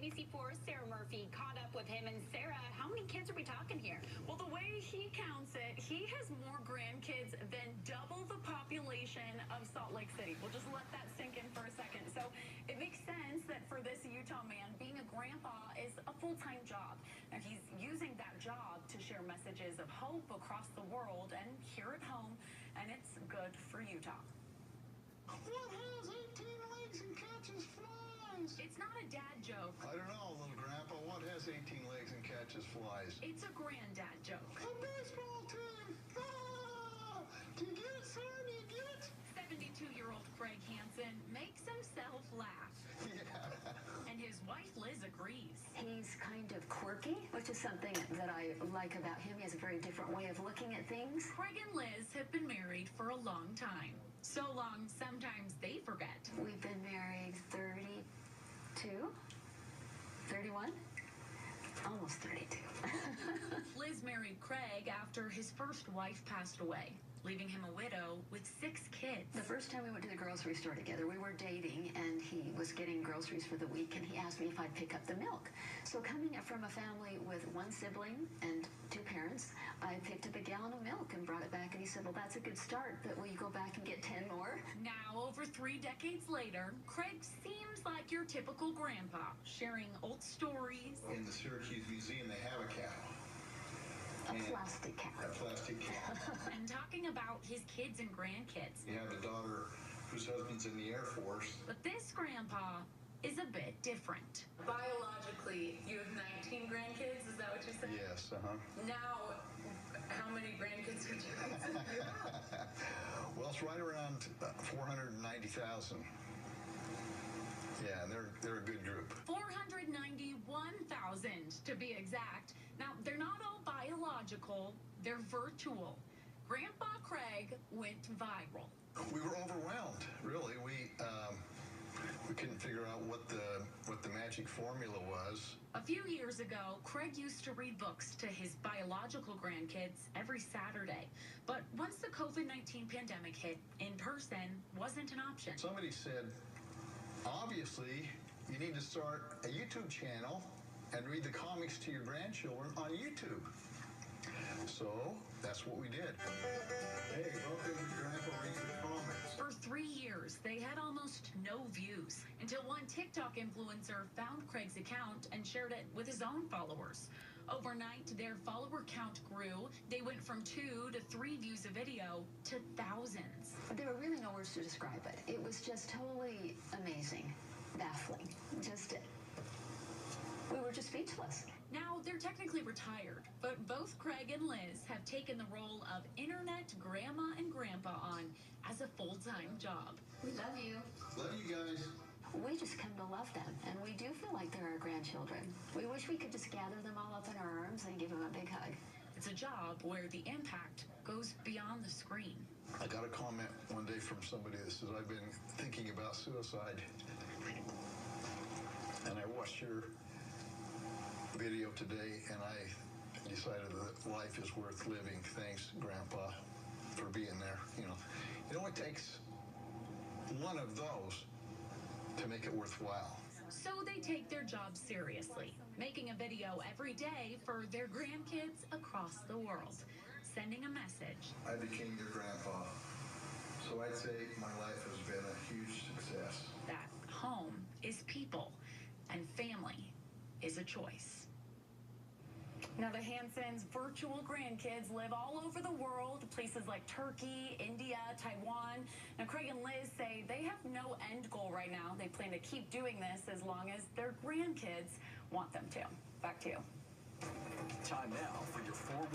ABC4's Sarah Murphy caught up with him. And Sarah, how many kids are we talking here? Well, the way he counts it, he has more grandkids than double the population of Salt Lake City. We'll just let that sink in for a second. So it makes sense that for this Utah man, being a grandpa is a full-time job. Now, he's using that job to share messages of hope across the world and here at home, and it's good for Utah. What has 18 legs and catches flies? It's not a dad joke. I don't know, little grandpa. What has 18 legs and catches flies? It's a granddad joke. A baseball team. Ah! Do you get it, sir? Do you get it? 72-year-old Craig Hansen makes himself laugh. Yeah. And his wife, Liz, agrees. He's kind of quirky, which is something that I like about him. He has a very different way of looking at things. Craig and Liz have been married for a long time. So long, sometimes they forget. We've been married 32, 31, almost 32. Liz married Craig after his first wife passed away, leaving him a widow with 6 kids. The first time we went to the grocery store together, we were dating, and he was getting groceries for the week, and he asked me if I'd pick up the milk. So coming from a family with 1 sibling and 2 parents, I picked up a gallon of milk and brought it back, and he said, well, that's a good start, but will you go back and get 10 more? Now, over 3 decades later, Craig seems like your typical grandpa, sharing old stories. In the Syracuse Museum, they have a cow. A plastic cow. A plastic cow. And talking about his kids and grandkids. You have a daughter whose husband's in the Air Force. But this grandpa is a bit different. Biologically, you have 19 grandkids, is that what you said? Yes, Now, how many grandkids would you consider you have? Well, it's right around 490,000. Yeah, and they're a good group. 491,000 to be exact. Now, they're not all biological, they're virtual. Grandpa Craig went viral. We were overwhelmed, really. We couldn't figure out what the magic formula was. A few years ago, Craig used to read books to his biological grandkids every Saturday. But once the COVID-19 pandemic hit, in person wasn't an option. Somebody said, obviously, you need to start a YouTube channel and read the comics to your grandchildren on YouTube. So that's what we did. Hey, welcome to Grandpa Reads the Comics. For 3 years, they had almost no views until one TikTok influencer found Craig's account and shared it with his own followers. Overnight, their follower count grew. They went from 2 to 3 views a video to thousands. There were really no words to describe it. It was just totally amazing, baffling. We were just speechless. Now, they're technically retired, but both Craig and Liz have taken the role of internet grandma and grandpa on as a full-time job. We love you. Love you guys. We just come to love them, and we do feel like they're our grandchildren. We wish we could just gather them all up in our arms and give them a big hug. It's a job where the impact goes beyond the screen. I got a comment one day from somebody that says, I've been thinking about suicide. And I watched your video today, and I decided that life is worth living. Thanks, Grandpa, for being there. You know, it only takes one of those to make it worthwhile. So they take their job seriously, making a video every day for their grandkids across the world, sending a message. I became your grandpa, so I'd say my life has been a huge success. That home is people, and family is a choice. Now, the Hansens' virtual grandkids live all over the world, places like Turkey, India, Taiwan. Now, Craig and Liz say they have no end goal right now. They plan to keep doing this as long as their grandkids want them to. Back to you. Time now for your 4